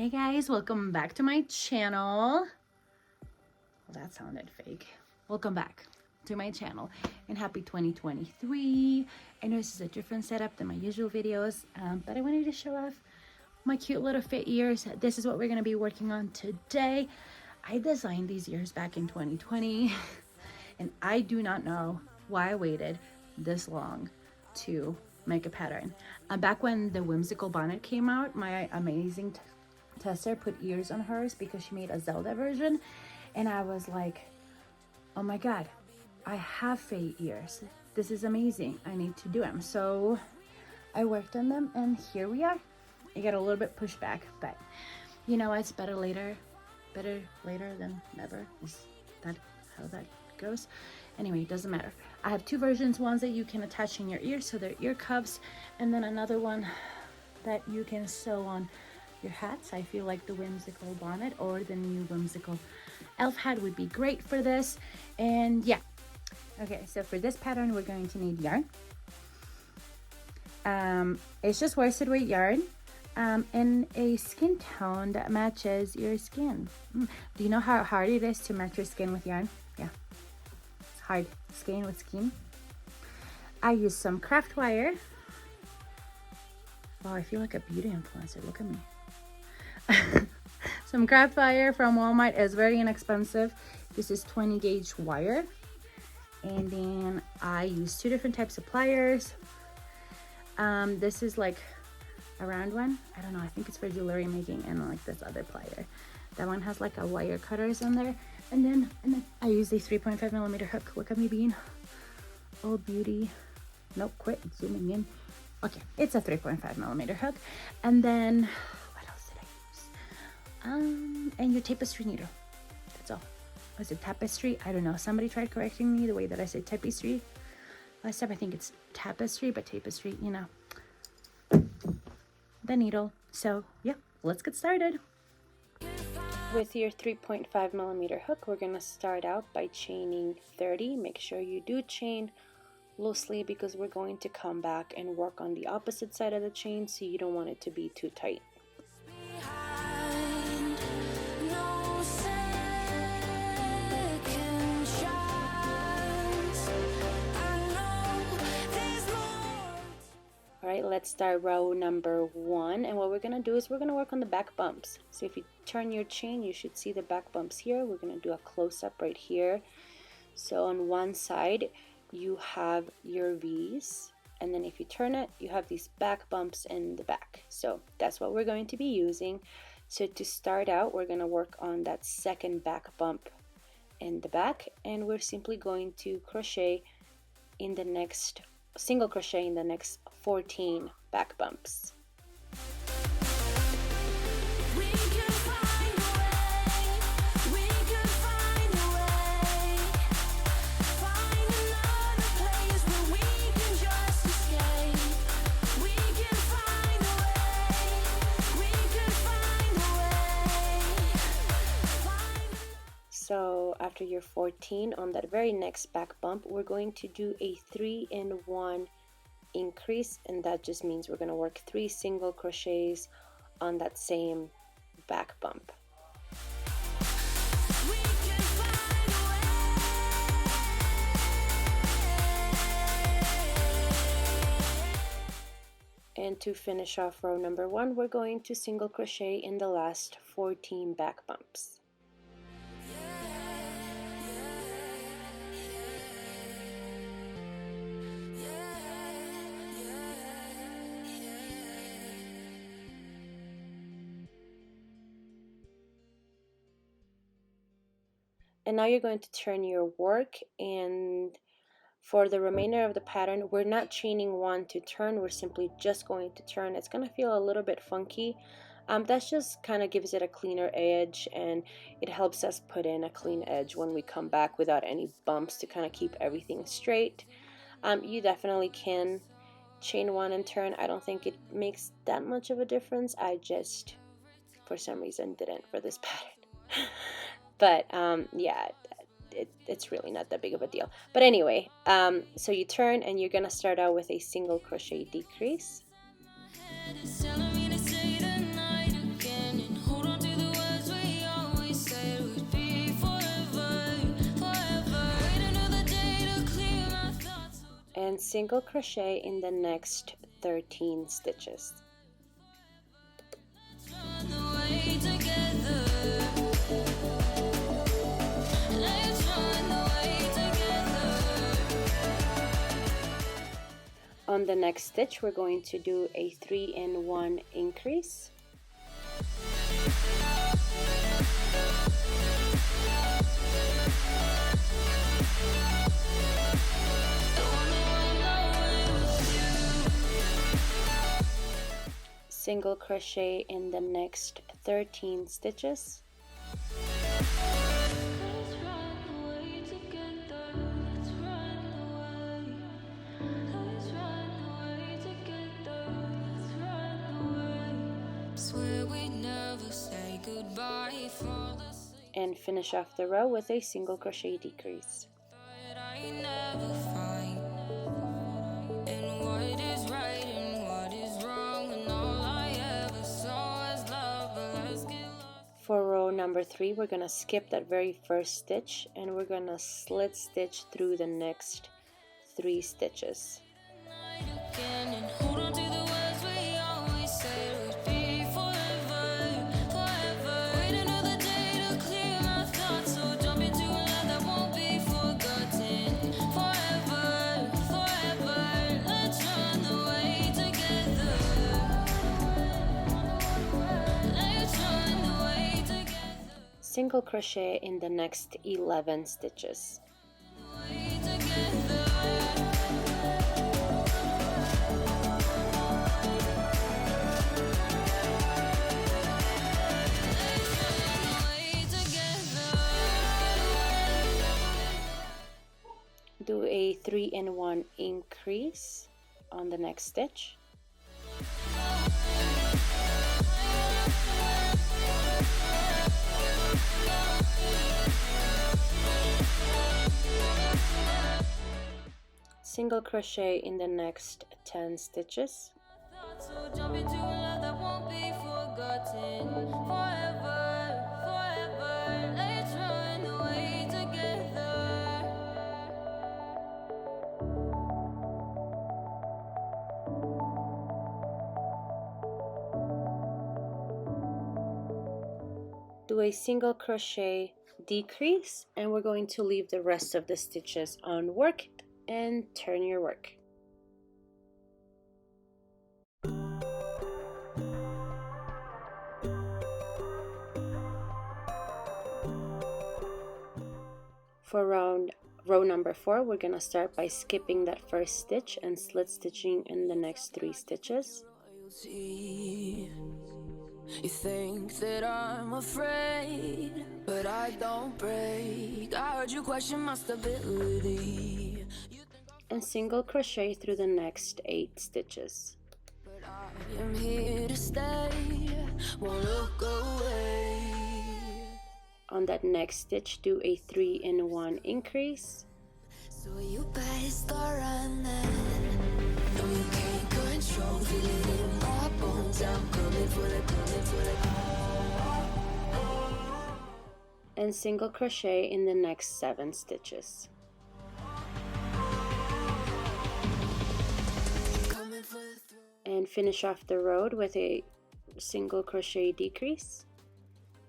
Hey guys, welcome back to my channel. Well, that sounded fake. Welcome back to my channel and happy 2023. I know this is a different setup than my usual videos, but I wanted to show off my cute little fit ears. This is what we're going to be working on today. I designed these ears back in 2020 and I do not know why I waited this long to make a pattern. Back when the whimsical bonnet came out, my amazing tester put ears on hers because she made a Zelda version, and I was like, oh my god, I have fake ears. This is amazing. I need to do them. So I worked on them and here we are. I got a little bit pushed back, but you know, it's better later than never. Is that how that goes? Anyway, it doesn't matter. I have two versions, ones that you can attach in your ears, so they're ear cuffs, and then another one that you can sew on your hats. I feel like the whimsical bonnet or the new whimsical elf hat would be great for this. And yeah, okay, so for this pattern we're going to need yarn. It's just worsted weight yarn, and a skin tone that matches your skin. Do you know how hard it is to match your skin with yarn? Yeah, it's hard. Skein with skin. I used some craft wire. Wow, I feel like a beauty influencer. Look at me. Some craft wire from Walmart is very inexpensive. This is 20 gauge wire, and then I use two different types of pliers. This is like a round one. I don't know, I think it's for jewelry making, and like this other plier, that one has like a wire cutters on there, and then I use a 3.5 millimeter hook. Look at me being all beauty. Nope, quit zooming in. Okay, it's a 3.5 millimeter hook, and then and your tapestry needle. That's all. Was it tapestry? I don't know. Somebody tried correcting me the way that I said tapestry last time. I think it's tapestry, but tapestry, you know, the needle. So yeah, let's get started. With your 3.5 millimeter hook, we're gonna start out by chaining 30. Make sure you do chain loosely because we're going to come back and work on the opposite side of the chain, so you don't want it to be too tight. Alright, let's start row number 1, and what we're going to do is we're going to work on the back bumps. So if you turn your chain, you should see the back bumps here. We're going to do a close-up right here. So on one side you have your V's, and then if you turn it, you have these back bumps in the back. So that's what we're going to be using. So to start out, we're going to work on that second back bump in the back, and we're simply going to crochet in the next single crochet in the next 14 back bumps. So after your 14, on that very next back bump, we're going to do a 3-in-1 increase, and that just means we're going to work 3 single crochets on that same back bump. And to finish off row number 1, we're going to single crochet in the last 14 back bumps. And now you're going to turn your work, and for the remainder of the pattern, we're not chaining 1 to turn, we're simply just going to turn. It's going to feel a little bit funky. That just kind of gives it a cleaner edge, and it helps us put in a clean edge when we come back without any bumps to kind of keep everything straight. You definitely can chain 1 and turn. I don't think it makes that much of a difference. I just, for some reason, didn't for this pattern. But yeah, it's really not that big of a deal. But anyway, so you turn and you're gonna start out with a single crochet decrease. single crochet in the next 13 stitches. On the next stitch, we're going to do a 3-in-1 increase. Single crochet in the next 13 stitches. And finish off the row with a single crochet decrease. For row number 3, we're going to skip that very first stitch and we're going to slit stitch through the next 3 stitches. Single crochet in the next 11 stitches. Do a 3-in-1 increase on the next stitch. Single crochet in the next 10 stitches. Do a single crochet decrease, and we're going to leave the rest of the stitches unworked and turn your work. For row number 4, we're gonna start by skipping that first stitch and slit stitching in the next 3 stitches. You think that I'm afraid, but I don't break. I heard you question my stability. And single crochet through the next 8 stitches. But I am here to stay, won't look away. On that next stitch, do a 3-in-1 increase. So you better start running. No, you can't control, feel it in my bones. I'm coming for it, coming for it. And single crochet in the next 7 stitches. And finish off the row with a single crochet decrease.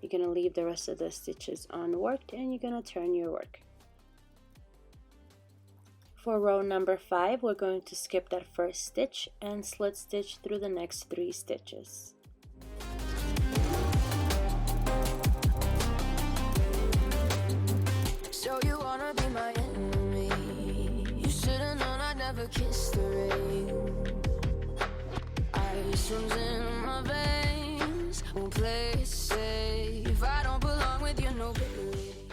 You're going to leave the rest of the stitches unworked and you're going to turn your work. For row number 5, we're going to skip that first stitch and slit stitch through the next 3 stitches. So you wanna be my enemy? You should've known I'd never kiss the rain. Ice runs in my veins, won't play it safe. I don't belong with you, no baby.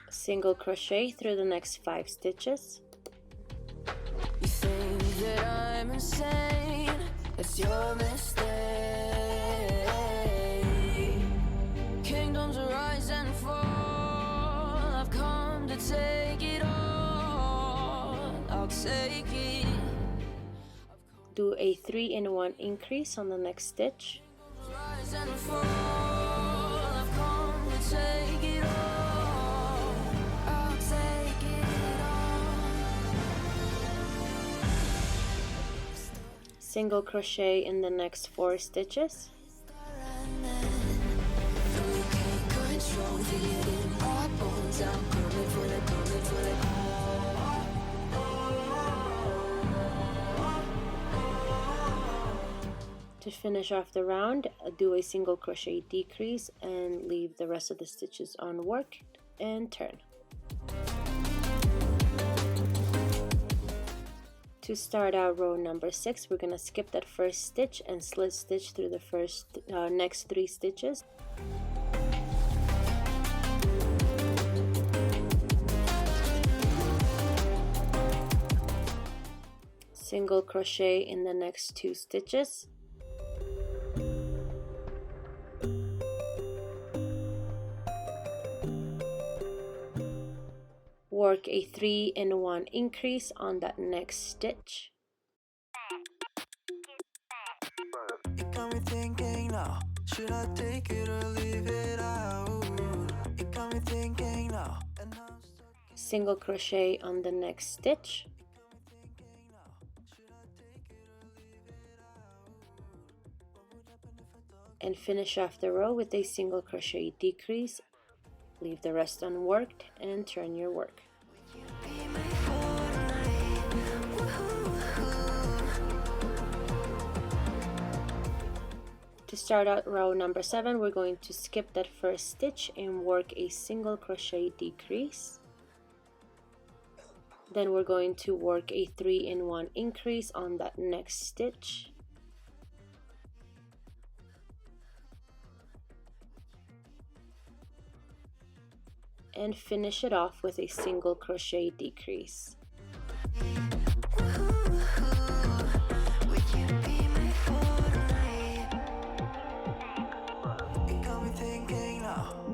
Single crochet through the next 5 stitches. You think that I'm insane, that's your mistake. Kingdoms rise and fall, I've come to take it all. I'll take it. Do a 3-in-1 increase on the next stitch. Rise and fall, I've come to take it all. I'll take it all. single crochet in the next 4 stitches. To finish off the round, do a single crochet decrease and leave the rest of the stitches unworked and turn. To start out row number 6, we're going to skip that first stitch and slip stitch through the next 3 stitches. Single crochet in the next 2 stitches. Work a 3-in-1 increase on that next stitch. It got me thinking now, should I take it or leave it out? It got me thinking now, and I'm stuck. Single crochet on the next stitch. And finish off the row with a single crochet decrease. Leave the rest unworked and turn your work. To start out row number 7, we're going to skip that first stitch and work a single crochet decrease. Then we're going to work a 3-in-1 increase on that next stitch. And finish it off with a single crochet decrease.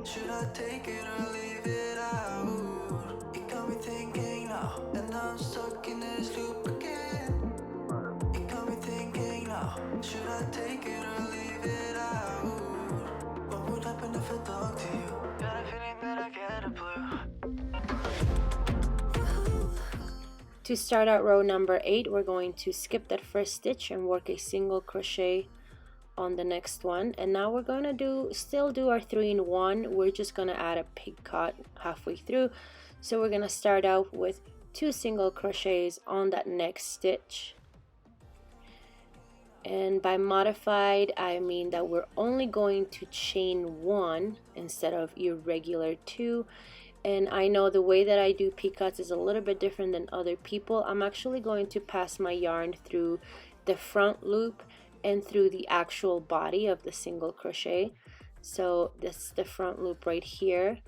Should I take it or leave it out? It got me thinking now, and I'm stuck in this loop again. It got me thinking now, should I take it or leave it out? What would happen if I talk to you? Got a feeling that I get a blue. To start out row number 8, we're going to skip that first stitch and work a single crochet on the next one, and now we're going to still do our 3-in-1. We're just going to add a picot halfway through, so we're going to start out with 2 single crochets on that next stitch. And by modified, I mean that we're only going to chain 1 instead of your regular 2. And I know the way that I do picots is a little bit different than other people. I'm actually going to pass my yarn through the front loop and through the actual body of the single crochet. So this is the front loop right here.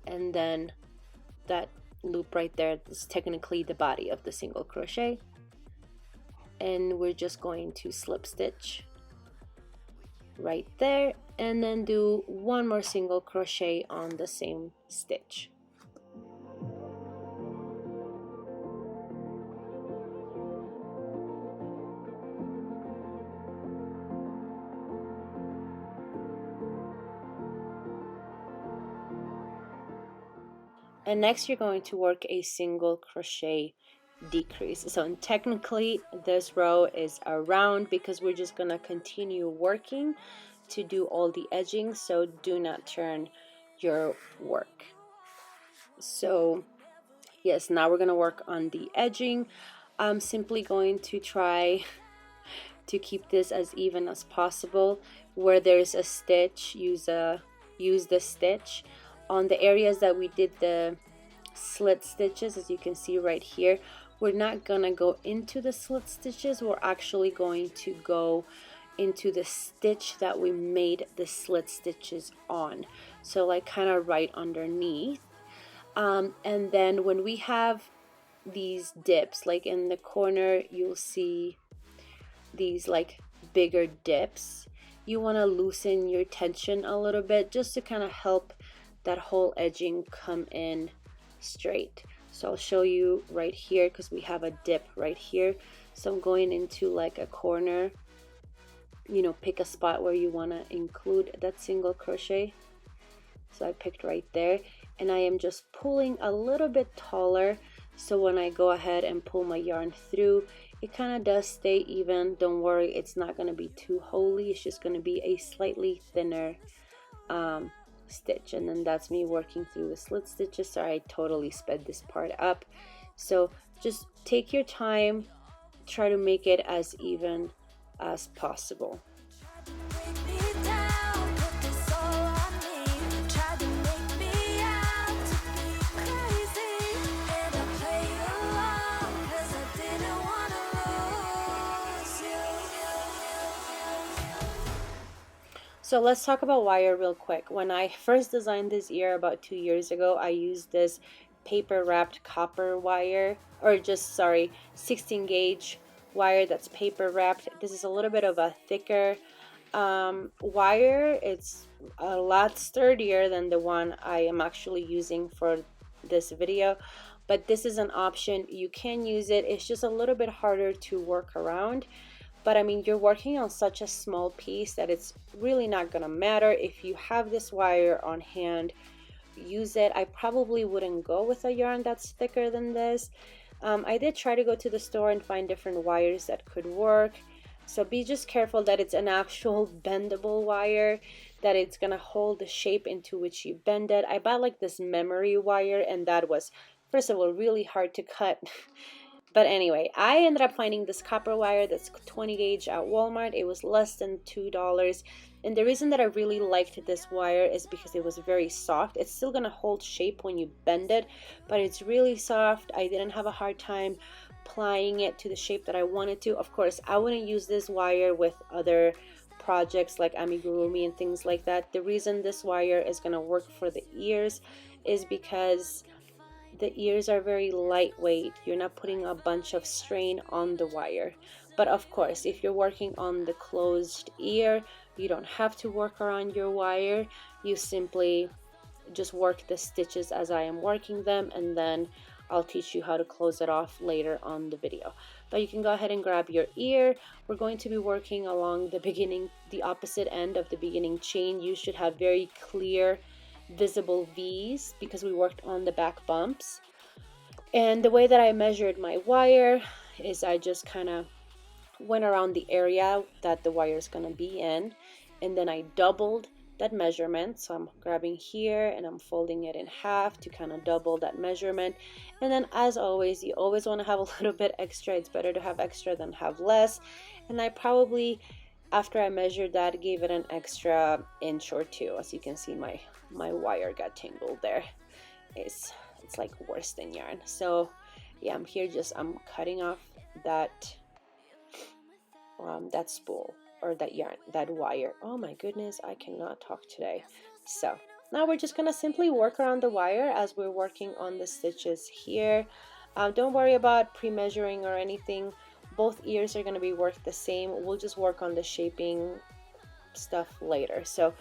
And then that loop right there is technically the body of the single crochet. And we're just going to slip stitch right there and then do 1 more single crochet on the same stitch. And next you're going to work a single crochet decrease. So technically this row is a round because we're just going to continue working to do all the edging, so do not turn your work. So yes, now we're going to work on the edging. I'm simply going to try to keep this as even as possible. Where there's a stitch, use the stitch. On the areas that we did the slit stitches, as you can see right here, we're not gonna go into the slit stitches, we're actually going to go into the stitch that we made the slit stitches on, so like kind of right underneath. And then when we have these dips, like in the corner you'll see these like bigger dips, you want to loosen your tension a little bit just to kind of help that whole edging come in straight. So I'll show you right here because we have a dip right here. So I'm going into like a corner, you know, pick a spot where you want to include that single crochet. So I picked right there, and I am just pulling a little bit taller So when I go ahead and pull my yarn through, it kind of does stay even. Don't worry, it's not going to be too holy. It's just going to be a slightly thinner stitch. And then that's me working through the slit stitches. Sorry, I totally sped this part up. So just take your time, try to make it as even as possible. So let's talk about wire real quick. When I first designed this ear about 2 years ago, I used this paper wrapped copper wire, or just, sorry, 16 gauge wire that's paper wrapped. This is a little bit of a thicker wire. It's a lot sturdier than the one I am actually using for this video, but this is an option. You can use it. It's just a little bit harder to work around. But I mean, you're working on such a small piece that it's really not gonna matter. If you have this wire on hand, use it. I probably wouldn't go with a yarn that's thicker than this. I did try to go to the store and find different wires that could work. So be just careful that it's an actual bendable wire, that it's gonna hold the shape into which you bend it. I bought like this memory wire, and that was, first of all, really hard to cut. But anyway, I ended up finding this copper wire that's 20 gauge at Walmart. It was less than $2. And the reason that I really liked this wire is because it was very soft. It's still gonna hold shape when you bend it, but it's really soft. I didn't have a hard time applying it to the shape that I wanted to. Of course, I wouldn't use this wire with other projects like amigurumi and things like that. The reason this wire is gonna work for the ears is because the ears are very lightweight. You're not putting a bunch of strain on the wire. But of course, if you're working on the closed ear, you don't have to work around your wire. You simply just work the stitches as I am working them, and then I'll teach you how to close it off later on the video. But you can go ahead and grab your ear. We're going to be working along the beginning, the opposite end of the beginning chain. You should have very clear visible V's because we worked on the back bumps. And the way that I measured my wire is I just kind of went around the area that the wire is going to be in, and then I doubled that measurement. So I'm grabbing here and I'm folding it in half to kind of double that measurement. And then, as always, you always want to have a little bit extra. It's better to have extra than have less. And I probably, after I measured that, gave it an extra inch or two. As you can see, my wire got tangled there. It's like worse than yarn. So yeah, I'm cutting off that that spool, or that yarn, that wire. Oh my goodness, I cannot talk today. So now we're just gonna simply work around the wire as we're working on the stitches here. Don't worry about pre-measuring or anything. Both ears are gonna be worked the same. We'll just work on the shaping stuff later. So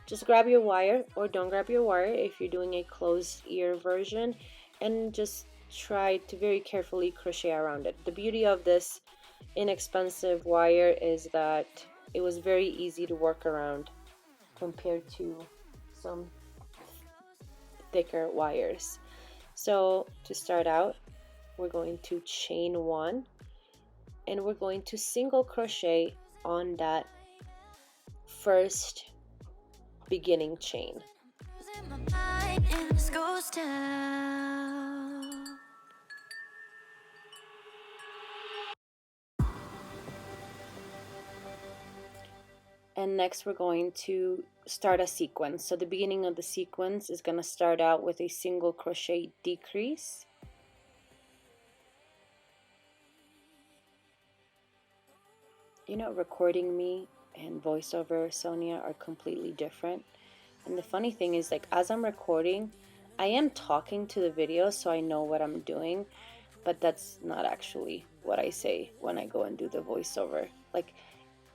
just grab your wire, or don't grab your wire if you're doing a closed ear version, and just try to very carefully crochet around it. The beauty of this inexpensive wire is that it was very easy to work around compared to some thicker wires. So to start out, we're going to chain one, and we're going to single crochet on that first beginning chain. And next we're going to start a sequence. So the beginning of the sequence is going to start out with a single crochet decrease. You know, recording me and voiceover Sonia are completely different. And the funny thing is, like, as I'm recording, I am talking to the video, so I know what I'm doing, but that's not actually what I say when I go and do the voiceover. Like,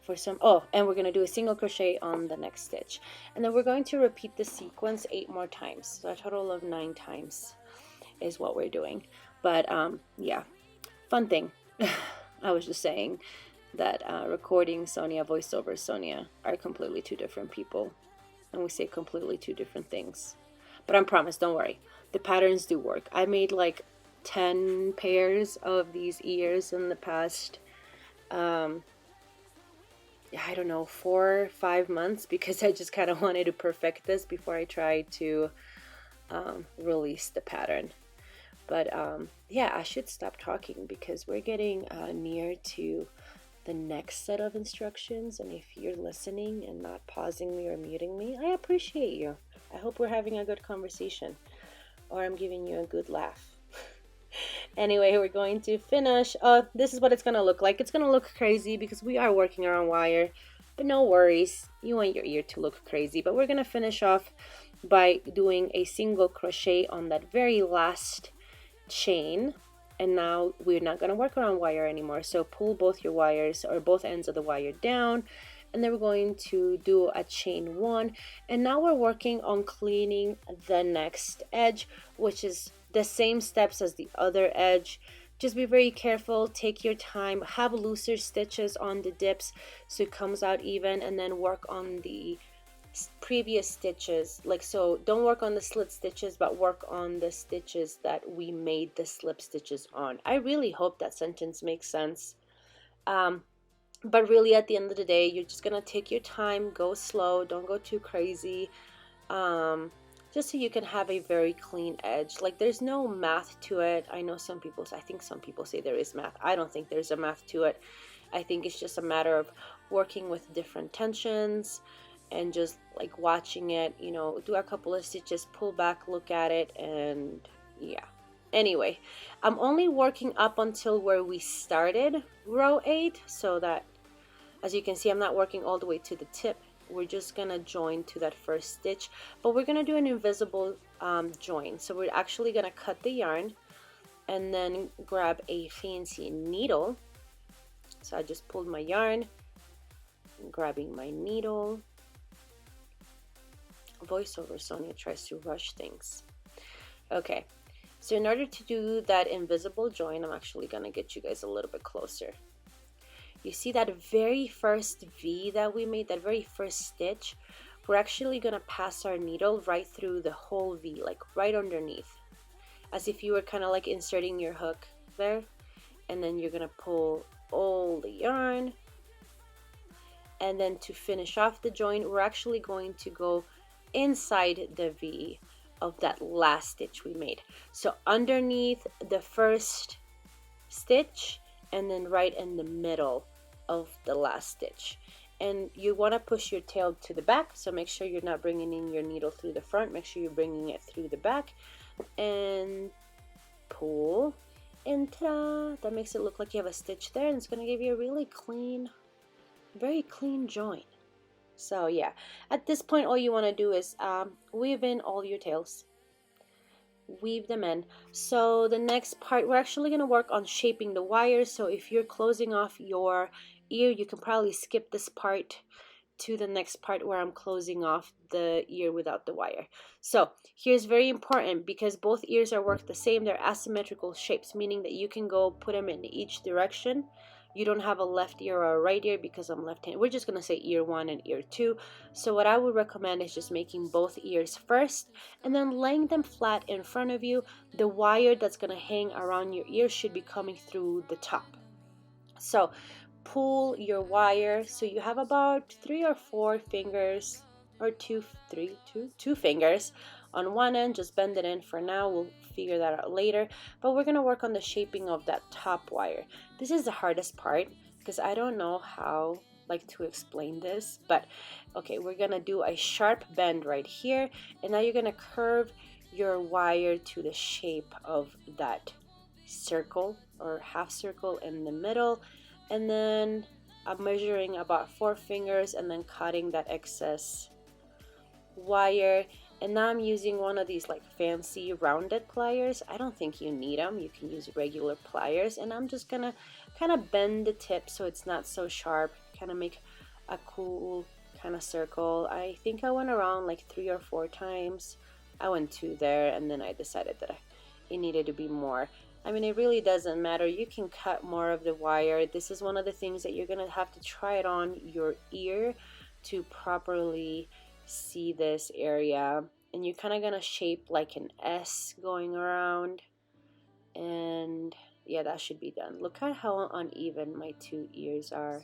for some, oh, and we're going to do a single crochet on the next stitch, and then we're going to repeat the sequence 8 more times. So a total of 9 times is what we're doing. But yeah, fun thing. I was just saying that recording Sonia, voiceover Sonia are completely two different people, and we say completely two different things. But I promise, don't worry, the patterns do work. I made like 10 pairs of these ears in the past I don't know, 4 or 5 months, because I just kind of wanted to perfect this before I tried to release the pattern. But yeah, I should stop talking because we're getting near to the next set of instructions, and if you're listening and not pausing me or muting me, I appreciate you. I hope we're having a good conversation, or I'm giving you a good laugh. Anyway, we're going to finish. This is what it's gonna look like. It's gonna look crazy because we are working around wire, but no worries. You want your ear to look crazy, but we're gonna finish off by doing a single crochet on that very last chain. And now we're not gonna work around wire anymore. So pull both your wires, or both ends of the wire down, and then we're going to do a chain 1. And now we're working on cleaning the next edge, which is the same steps as the other edge. Just be very careful, take your time, have looser stitches on the dips so it comes out even, and then work on the previous stitches. Like, so don't work on the slit stitches, but work on the stitches that we made the slip stitches on. I really hope that sentence makes sense. But really, at the end of the day, you're just gonna take your time, go slow, don't go too crazy, just so you can have a very clean edge. Like, there's no math to it. I know some people, I think some people say there is math. I don't think there's a math to it. I think it's just a matter of working with different tensions and just like watching it, you know, do a couple of stitches, pull back, look at it, and yeah. Anyway, I'm only working up until where we started row 8, so that, as you can see, I'm not working all the way to the tip. We're just gonna join to that first stitch, but we're gonna do an invisible join. So we're actually gonna cut the yarn and then grab a fancy needle. So I just pulled my yarn, grabbing my needle. Voiceover Sonia tries to rush things. Okay, so in order to do that invisible join, I'm actually gonna get you guys a little bit closer. You see that very first V that we made, that very first stitch? We're actually gonna pass our needle right through the whole V, like right underneath, as if you were kind of like inserting your hook there. And then you're gonna pull all the yarn, and then to finish off the join, we're actually going to go inside the V of that last stitch we made. So underneath the first stitch, and then right in the middle of the last stitch. And you want to push your tail to the back, so make sure you're not bringing in your needle through the front. Make sure you're bringing it through the back, and pull, and ta-da! That makes it look like you have a stitch there, and it's going to give you a really clean, very clean join. So yeah, at this point all you want to do is weave in all your tails, weave them in. So the next part, we're actually going to work on shaping the wires. So if you're closing off your ear, you can probably skip this part to the next part where I'm closing off the ear without the wire. So here's very important, because both ears are worked the same. They're asymmetrical shapes, meaning that you can go put them in each direction. You don't have a left ear or a right ear, because I'm left-handed. We're just going to say ear 1 and ear 2. So what I would recommend is just making both ears first and then laying them flat in front of you. The wire that's going to hang around your ear should be coming through the top. So pull your wire so you have about 3 or 4 fingers, or two fingers on one end. Just bend it in for now. We'll figure that out later, but we're going to work on the shaping of that top wire. This is the hardest part because I don't know how to explain this, but okay, we're going to do a sharp bend right here, and now you're going to curve your wire to the shape of that circle or half circle in the middle, and then I'm measuring about 4 fingers and then cutting that excess wire. And now I'm using one of these fancy rounded pliers. I don't think you need them. You can use regular pliers. And I'm just gonna kind of bend the tip so it's not so sharp. Kind of make a cool kind of circle. I think I went around 3 or 4 times. I went 2 there, and then I decided that it needed to be more. I mean, it really doesn't matter. You can cut more of the wire. This is one of the things that you're gonna have to try it on your ear to properly see this area, and you're kind of gonna shape like an S going around, And yeah, that should be done. Look at how uneven my two ears are.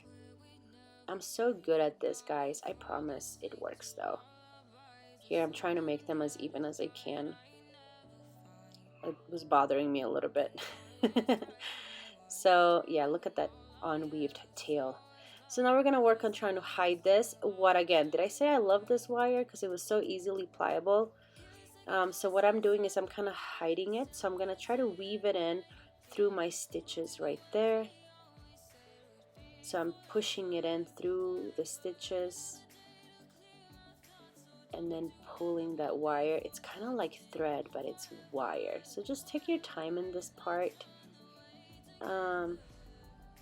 I'm so good at this, guys. I promise it works though. Here I'm trying to make them as even as I can. It was bothering me a little bit. So yeah, look at that unweaved tail. So now we're gonna work on trying to hide this. What again, did I say I love this wire because it was so easily pliable? So what I'm doing is I'm kind of hiding it. So I'm gonna try to weave it in through my stitches right there. So I'm pushing it in through the stitches and then pulling that wire. It's kind of like thread, but it's wire. So just take your time in this part.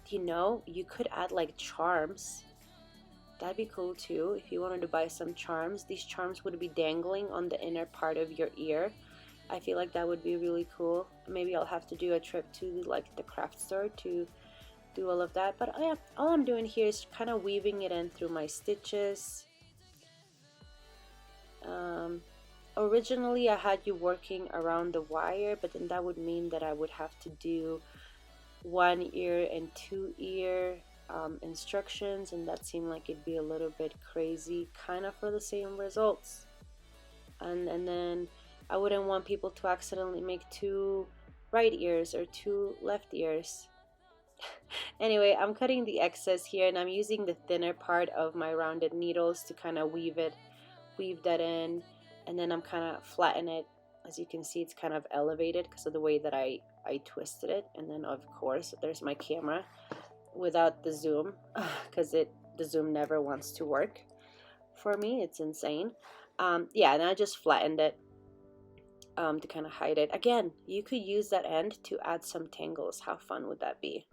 You know, you could add like charms. That'd be cool too if you wanted to buy some charms. These charms would be dangling on the inner part of your ear. I feel like that would be really cool. Maybe I'll have to do a trip to like the craft store to do all of that. But yeah, all I'm doing here is kind of weaving it in through my stitches. Originally I had you working around the wire, but then that would mean that I would have to do 1 ear and 2 ear instructions, and that seemed like it'd be a little bit crazy kind of for the same results. And then I wouldn't want people to accidentally make 2 right ears or 2 left ears. Anyway, I'm cutting the excess here, and I'm using the thinner part of my rounded needles to kind of weave that in, and then I'm kind of flatten it. As you can see, it's kind of elevated because of the way that I twisted it. And then of course there's my camera without the zoom, because the zoom never wants to work for me. It's insane. Yeah, and I just flattened it to kind of hide it. Again, you could use that end to add some tangles. How fun would that be?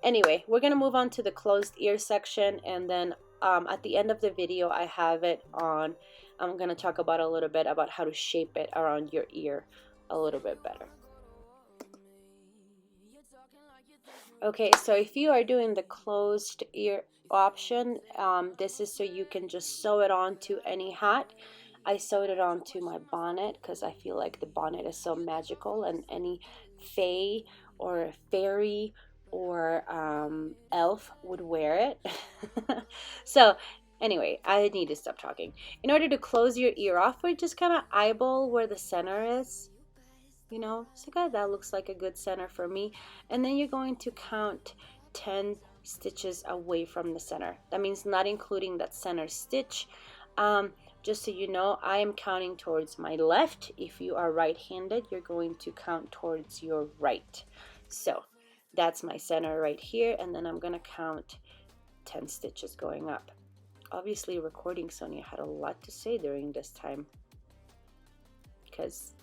Anyway, we're gonna move on to the closed ear section, and then at the end of the video I have it on. I'm gonna talk about a little bit about how to shape it around your ear a little bit better. Okay, so if you are doing the closed ear option, this is so you can just sew it onto any hat. I sewed it onto my bonnet because I feel like the bonnet is so magical, and any fae or fairy or elf would wear it. So anyway, I need to stop talking. In order to close your ear off, we just kind of eyeball where the center is. You know, so that looks like a good center for me. And then you're going to count 10 stitches away from the center. That means not including that center stitch. Just so you know, I am counting towards my left. If you are right-handed, you're going to count towards your right. So that's my center right here, and then I'm gonna count 10 stitches going up. Obviously, recording Sonia had a lot to say during this time because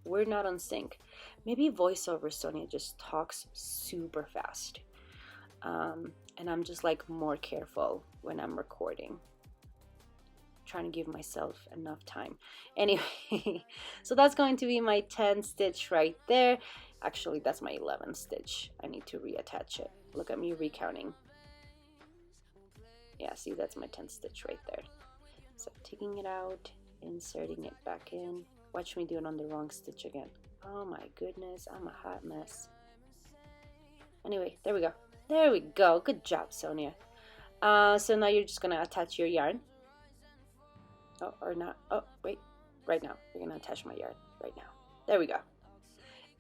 we're not on sync. Maybe voiceover Sonia just talks super fast, and I'm just like more careful when I'm recording, trying to give myself enough time. Anyway, so that's going to be my 10 stitch right there. Actually, that's my 11 stitch. I need to reattach it. Look at me recounting. Yeah, see, that's my 10th stitch right there. So taking it out, inserting it back in. Watch me do it on the wrong stitch again. Oh my goodness, I'm a hot mess. Anyway, there we go. There we go. Good job, Sonia. So now you're just gonna attach your yarn. Oh, or not. Oh, wait. Right now. We're gonna attach my yarn right now. There we go.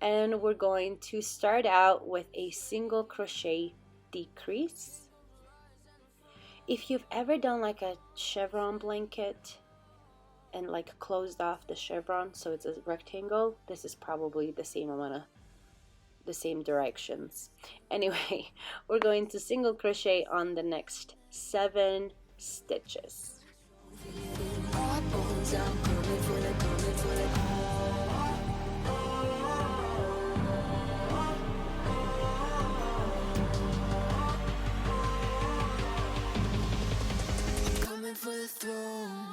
And we're going to start out with a single crochet decrease. If you've ever done like a chevron blanket and like closed off the chevron so it's a rectangle, this is probably the same amount of the same directions. Anyway, we're going to single crochet on the next 7 stitches. Coming for the throne.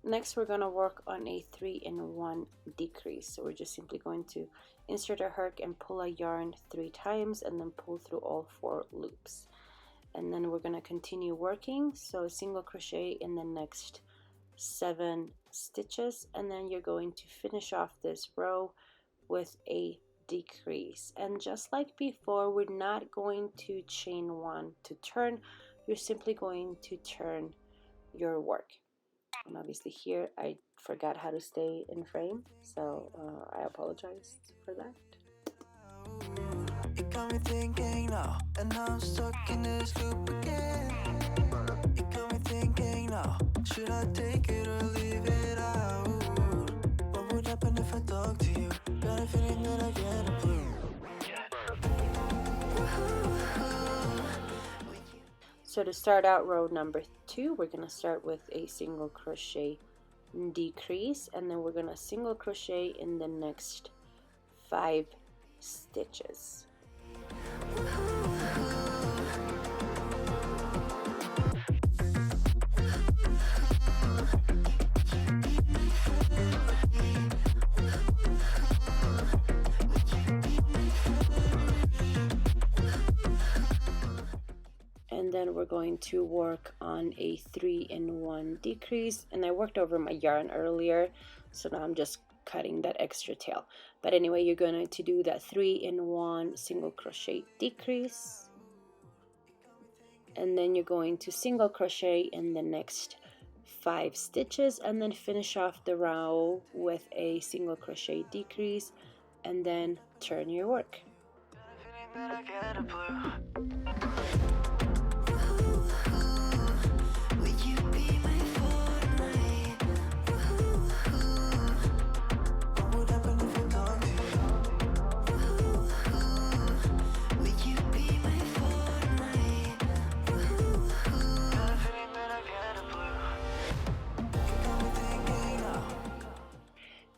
Next, we're going to work on a 3-in-1 decrease. So we're just simply going to insert a hook and pull a yarn 3 times and then pull through all 4 loops. and then we're going to continue working. So single crochet in the next 7 stitches, and then you're going to finish off this row with a decrease. And just like before, we're not going to chain 1 to turn, you're simply going to turn your work. And obviously here I forgot how to stay in frame, so I apologize for that. It got me thinking now, and now I'm stuck in this loop again. It got me thinking now, should I take it or leave it out? What would happen if I talk to you? Got a feeling that I get a clue. So to start out row number 2, we're going to start with a single crochet decrease, and then we're going to single crochet in the next 5 stitches. And then we're going to work on a 3-in-1 decrease, and I worked over my yarn earlier, so now I'm just cutting that extra tail. But anyway, you're going to do that 3-in-1 single crochet decrease, and then you're going to single crochet in the next 5 stitches, and then finish off the row with a single crochet decrease, and then turn your work.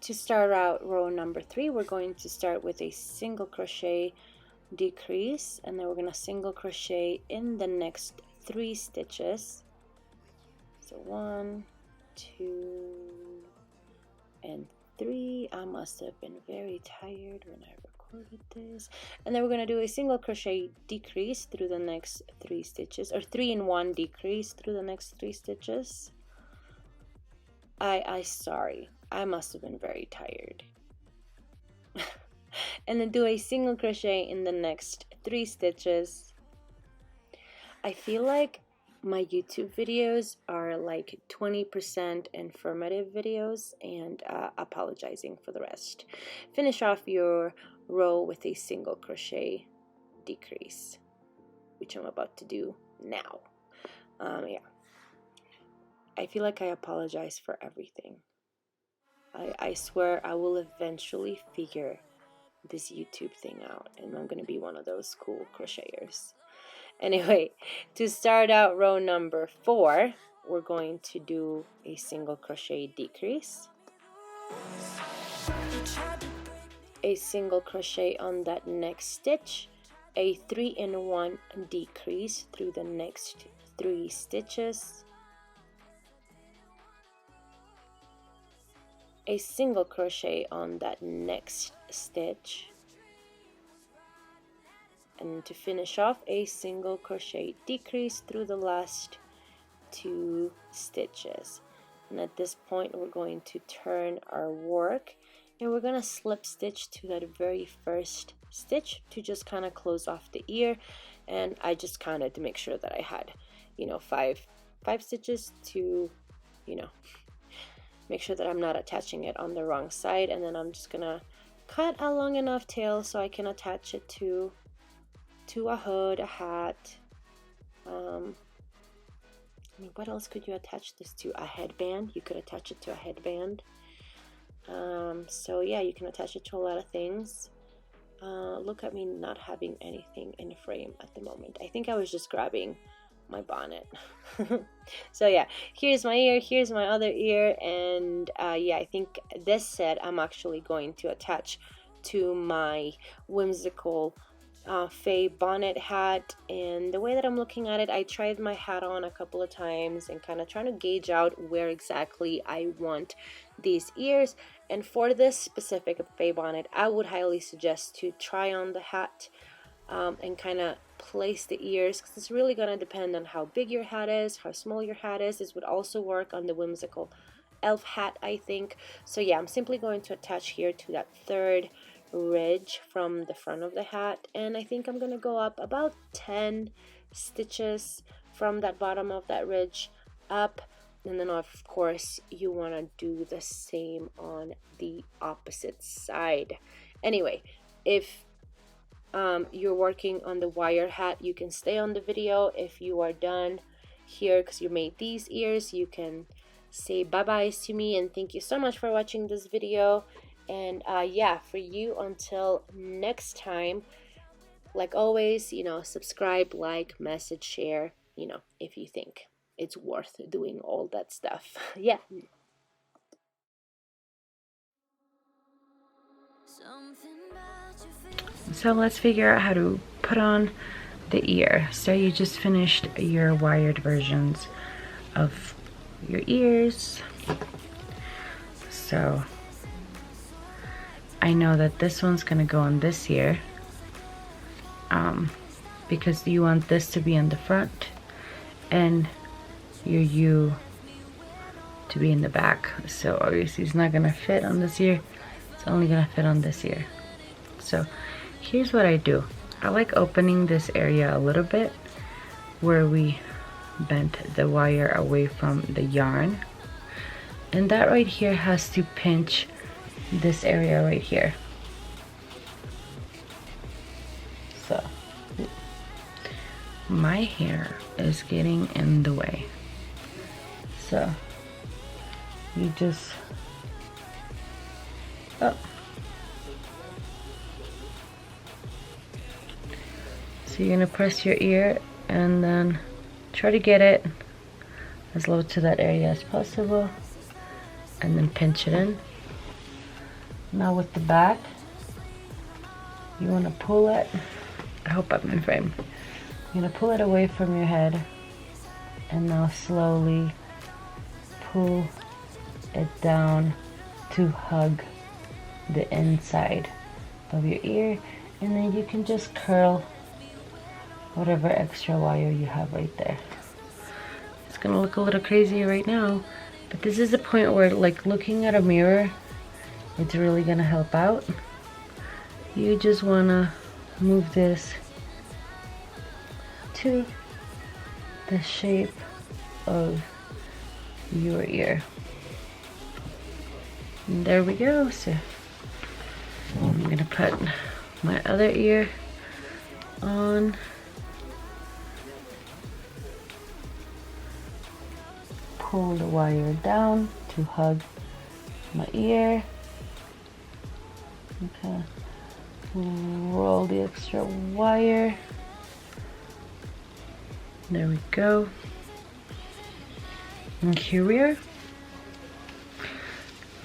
To start out row number 3, we're going to start with a single crochet decrease, and then we're going to single crochet in the next 3 stitches. So 1, 2, and 3. I must have been very tired when I recorded this. And then we're going to do a single crochet decrease through the next 3 stitches, or 3-in-1 decrease through the next 3 stitches. Sorry, I must have been very tired. And then do a single crochet in the next 3 stitches. I feel like my YouTube videos are like 20% informative videos, and apologizing for the rest. Finish off your row with a single crochet decrease, which I'm about to do now. Yeah, I feel like I apologize for everything. I swear I will eventually figure this YouTube thing out, and I'm gonna be one of those cool crocheters. Anyway, to start out row number 4, we're going to do a single crochet decrease, a single crochet on that next stitch, a 3-in-1 decrease through the next 3 stitches, a single crochet on that next stitch, and to finish off, a single crochet decrease through the last 2 stitches. And at this point, we're going to turn our work, and we're going to slip stitch to that very first stitch to just kind of close off the ear. And I just counted to make sure that I had, you know, five stitches to, you know, make sure that I'm not attaching it on the wrong side. And then I'm just gonna cut a long enough tail so I can attach it to a hood, a hat. I mean, what else could you attach this to? A headband. You could attach it to a headband. So yeah, you can attach it to a lot of things. Look at me not having anything in frame at the moment. I think I was just grabbing my bonnet. So yeah, here's my ear, here's my other ear, and yeah, I think this set I'm actually going to attach to my whimsical Faye bonnet hat. And the way that I'm looking at it, I tried my hat on a couple of times and kind of trying to gauge out where exactly I want these ears. And for this specific Faye bonnet, I would highly suggest to try on the hat and kind of place the ears, because it's really going to depend on how big your hat is, how small your hat is. This would also work on the whimsical elf hat, I think. So yeah, I'm simply going to attach here to that third ridge from the front of the hat, and I think I'm going to go up about 10 stitches from that bottom of that ridge up. And then of course you want to do the same on the opposite side. Anyway, if you're working on the wire hat, you can stay on the video. If you are done here because you made these ears, you can say bye-byes to me, and thank you so much for watching this video. And yeah, for you, until next time, like always, you know, subscribe, like, message, share, you know, if you think it's worth doing all that stuff. Yeah. So let's figure out how to put on the ear. So you just finished your wired versions of your ears. So I know that this one's gonna go on this ear because you want this to be in the front and your U to be in the back. So obviously it's not gonna fit on this ear, it's only gonna fit on this ear. So here's what I do. I like opening this area a little bit where we bent the wire away from the yarn, and that right here has to pinch this area right here. So my hair is getting in the way, so you just so you're gonna press your ear and then try to get it as low to that area as possible, and then pinch it in. Now with the back, you want to pull it. I hope I'm in frame. You're going to pull it away from your head, and now slowly pull it down to hug the inside of your ear, and then you can just curl whatever extra wire you have right there. It's gonna look a little crazy right now, but this is the point where, like, looking at a mirror, it's really gonna help out. You just wanna move this to the shape of your ear. And there we go. So I'm gonna put my other ear on. Pull the wire down to hug my ear. Okay. Roll the extra wire. There we go. And here we are.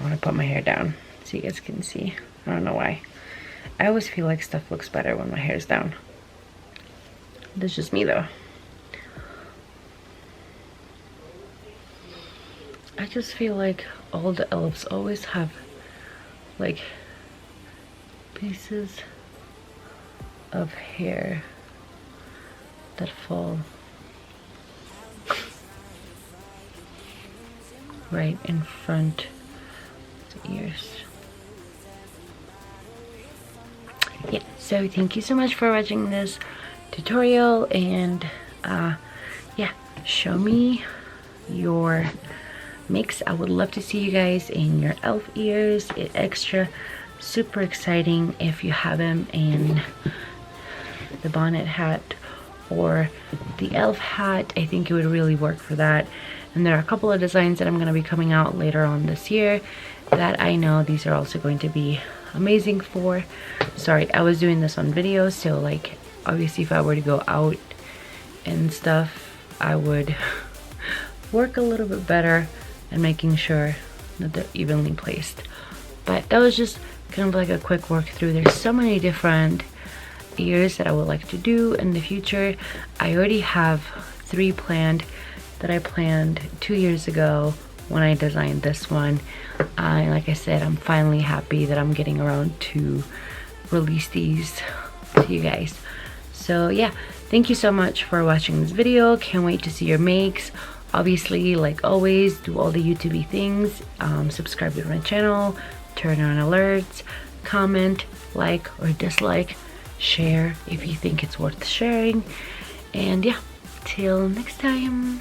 I want to put my hair down so you guys can see. I don't know why. I always feel like stuff looks better when my hair's down. That's just me though. I just feel like all the elves always have like pieces of hair that fall right in front of the ears. Yeah, so thank you so much for watching this tutorial, and yeah, show me your mix. I would love to see you guys in your elf ears. It's extra super exciting if you have them in the bonnet hat or the elf hat. I think it would really work for that. And there are a couple of designs that I'm going to be coming out later on this year that I know these are also going to be amazing for. Sorry, I was doing this on video, so like obviously if I were to go out and stuff, I would work a little bit better and making sure that they're evenly placed. But that was just kind of like a quick work through. There's so many different ears that I would like to do in the future. I already have 3 planned that I planned 2 years ago when I designed this one. And like I said, I'm finally happy that I'm getting around to release these to you guys. So yeah, thank you so much for watching this video. Can't wait to see your makes. Obviously, like always, do all the YouTube things. Subscribe to my channel, turn on alerts, comment, like or dislike, share if you think it's worth sharing. And yeah, till next time.